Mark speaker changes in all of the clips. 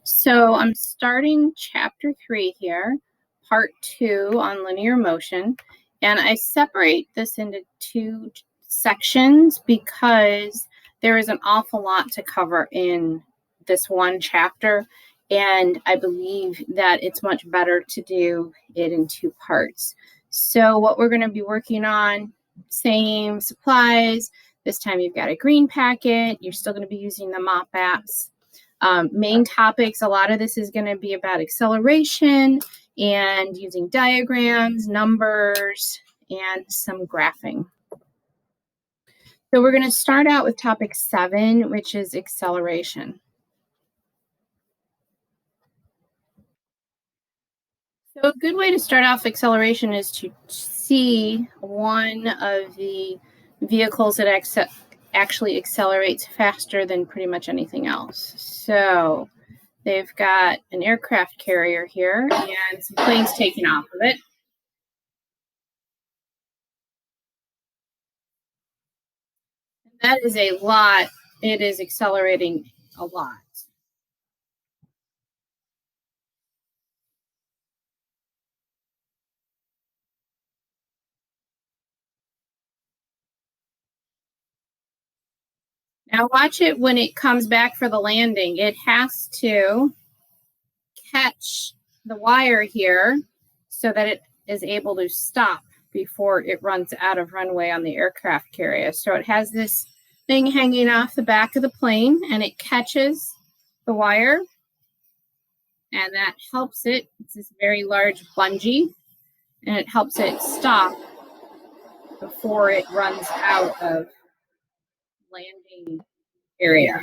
Speaker 1: So I'm starting chapter 3 here, part 2 on linear motion, and I separate this into 2 sections because there is an awful lot to cover in this one chapter, and I believe that it's much better to do it in 2 parts. So what we're going to be working on, same supplies. This time you've got a green packet. You're still going to be using the MOP apps. Main topics, a lot of this is going to be about acceleration and using diagrams, numbers, and some graphing. So we're going to start out with topic 7, which is acceleration. So a good way to start off acceleration is to see one of the vehicles that actually accelerates faster than pretty much anything else. So they've got an aircraft carrier here and some planes taking off of it. That is a lot. It is accelerating a lot. Now watch it when it comes back for the landing. It has to catch the wire here so that it is able to stop before it runs out of runway on the aircraft carrier. So it has this thing hanging off the back of the plane and it catches the wire and that helps it. It's this very large bungee and it helps it stop before it runs out of landing area.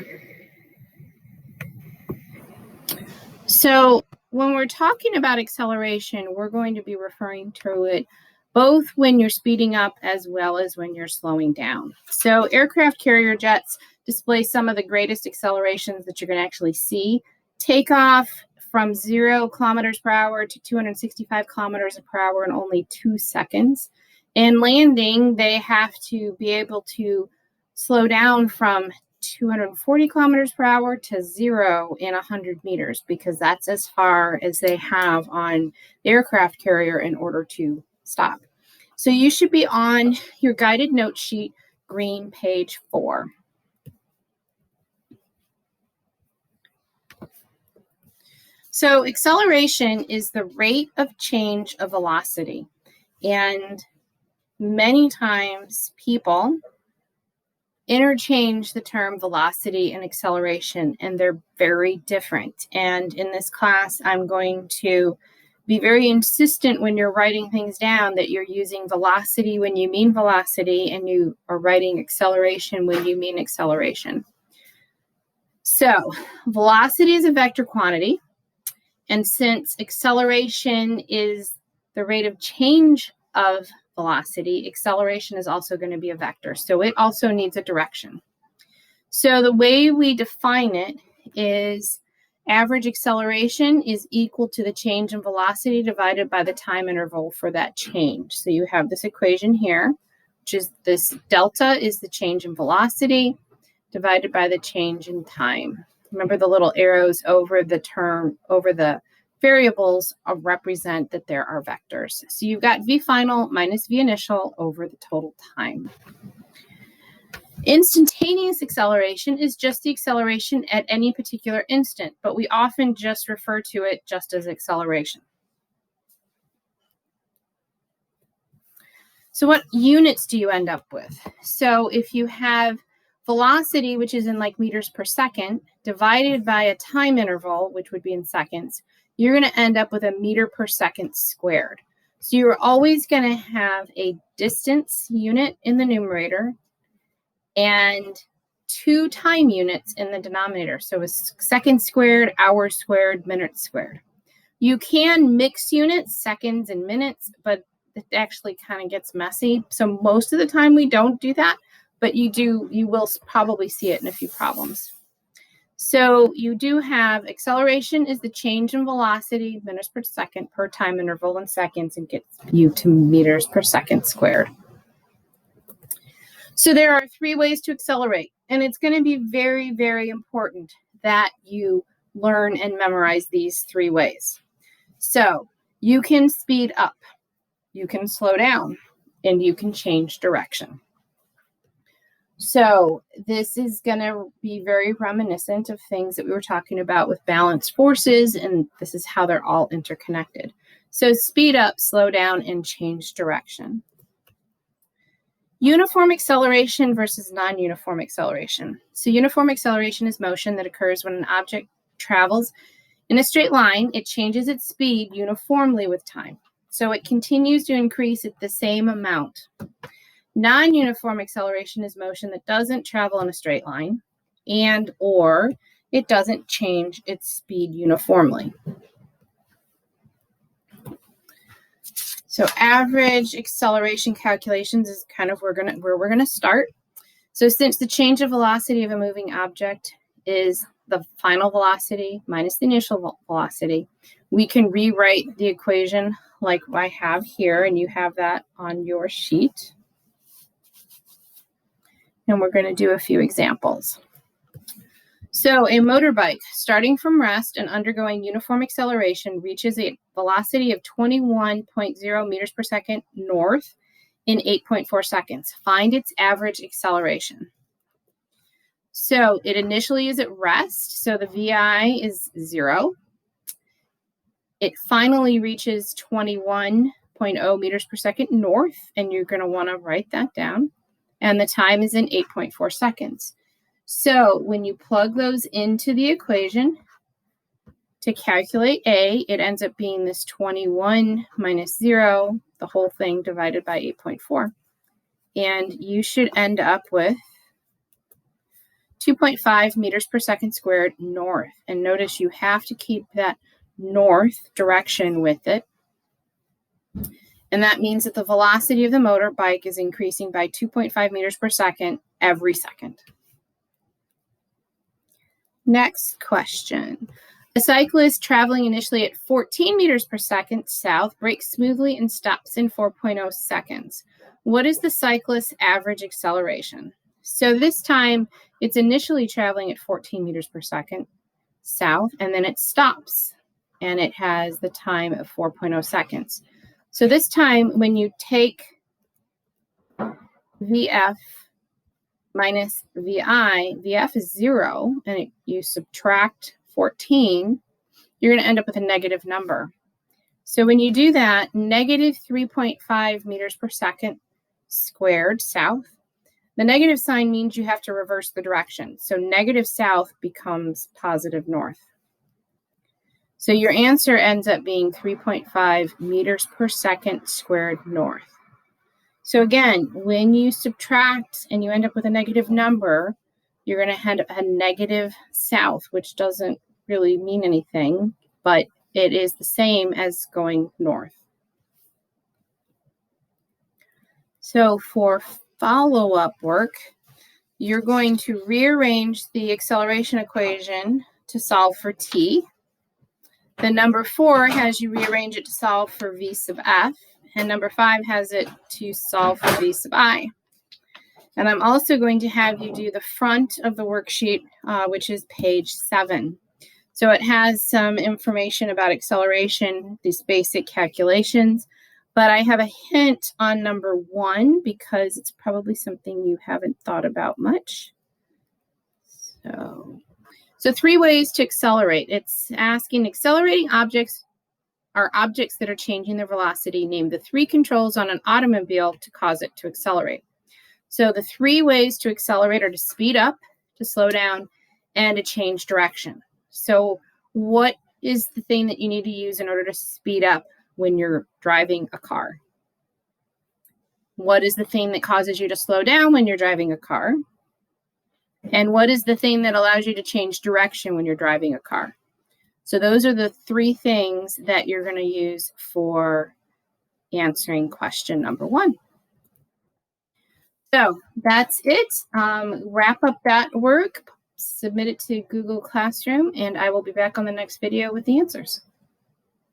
Speaker 1: So when we're talking about acceleration, we're going to be referring to it both when you're speeding up as well as when you're slowing down. So aircraft carrier jets display some of the greatest accelerations that you're going to actually see. Takeoff from 0 kilometers per hour to 265 kilometers per hour in only 2 seconds. And landing, they have to be able to slow down from 240 kilometers per hour to 0 in 100 meters because that's as far as they have on the aircraft carrier in order to stop. So you should be on your guided note sheet, green, page 4. So acceleration is the rate of change of velocity. And many times people interchange the term velocity and acceleration, and they're very different. And in this class, I'm going to be very insistent when you're writing things down that you're using velocity when you mean velocity, and you are writing acceleration when you mean acceleration. So velocity is a vector quantity, and since acceleration is the rate of change of velocity, acceleration is also going to be a vector. So it also needs a direction. So the way we define it is average acceleration is equal to the change in velocity divided by the time interval for that change. So you have this equation here, which is this delta is the change in velocity divided by the change in time. Remember the little arrows over the variables represent that there are vectors. So you've got v final minus v initial over the total time. Instantaneous acceleration is just the acceleration at any particular instant, but we often just refer to it just as acceleration. So what units do you end up with? So if you have velocity, which is in like meters per second, divided by a time interval, which would be in seconds, you're going to end up with a meter per second squared. So you're always going to have a distance unit in the numerator and 2 time units in the denominator. So a second squared, hour squared, minute squared. You can mix units, seconds and minutes, but it actually kind of gets messy. So most of the time we don't do that, but you will probably see it in a few problems. So you do have acceleration is the change in velocity, meters per second, per time interval in seconds, and gets you to meters per second squared. So there are 3 ways to accelerate, and it's going to be very, very important that you learn and memorize these 3 ways. So you can speed up, you can slow down, and you can change direction. So this is going to be very reminiscent of things that we were talking about with balanced forces, and this is how they're all interconnected. So speed up, slow down, and change direction. Uniform acceleration versus non-uniform acceleration. So uniform acceleration is motion that occurs when an object travels in a straight line. It changes its speed uniformly with time. So it continues to increase at the same amount. Non-uniform acceleration is motion that doesn't travel in a straight line and or it doesn't change its speed uniformly. So average acceleration calculations is kind of where we're going to start. So since the change of velocity of a moving object is the final velocity minus the initial velocity, we can rewrite the equation like I have here, and you have that on your sheet. And we're going to do a few examples. So a motorbike starting from rest and undergoing uniform acceleration reaches a velocity of 21.0 meters per second north in 8.4 seconds. Find its average acceleration. So it initially is at rest, so the VI is 0. It finally reaches 21.0 meters per second north, and you're going to want to write that down. And the time is in 8.4 seconds. So when you plug those into the equation to calculate A, it ends up being this 21 minus 0, the whole thing divided by 8.4. And you should end up with 2.5 meters per second squared north. And notice you have to keep that north direction with it. And that means that the velocity of the motorbike is increasing by 2.5 meters per second every second. Next question. A cyclist traveling initially at 14 meters per second south brakes smoothly and stops in 4.0 seconds. What is the cyclist's average acceleration? So this time it's initially traveling at 14 meters per second south, and then it stops, and it has the time of 4.0 seconds. So this time when you take VF minus VI, VF is 0, and you subtract 14, you're going to end up with a negative number. So when you do that, negative 3.5 meters per second squared south, the negative sign means you have to reverse the direction. So negative south becomes positive north. So your answer ends up being 3.5 meters per second squared north. So again, when you subtract and you end up with a negative number, you're going to end up a negative south, which doesn't really mean anything, but it is the same as going north. So for follow-up work, you're going to rearrange the acceleration equation to solve for t. The number 4 has you rearrange it to solve for v sub f. And number 5 has it to solve for v sub I. And I'm also going to have you do the front of the worksheet, which is page 7. So it has some information about acceleration, these basic calculations, but I have a hint on number 1 because it's probably something you haven't thought about much. So 3 ways to accelerate. It's asking accelerating objects are objects that are changing their velocity. Name the 3 controls on an automobile to cause it to accelerate. So the 3 ways to accelerate are to speed up, to slow down, and to change direction. So what is the thing that you need to use in order to speed up when you're driving a car? What is the thing that causes you to slow down when you're driving a car? And what is the thing that allows you to change direction when you're driving a car? So those are the 3 things that you're going to use for answering question number 1. So that's it. Wrap up that work, submit it to Google Classroom, and I will be back on the next video with the answers.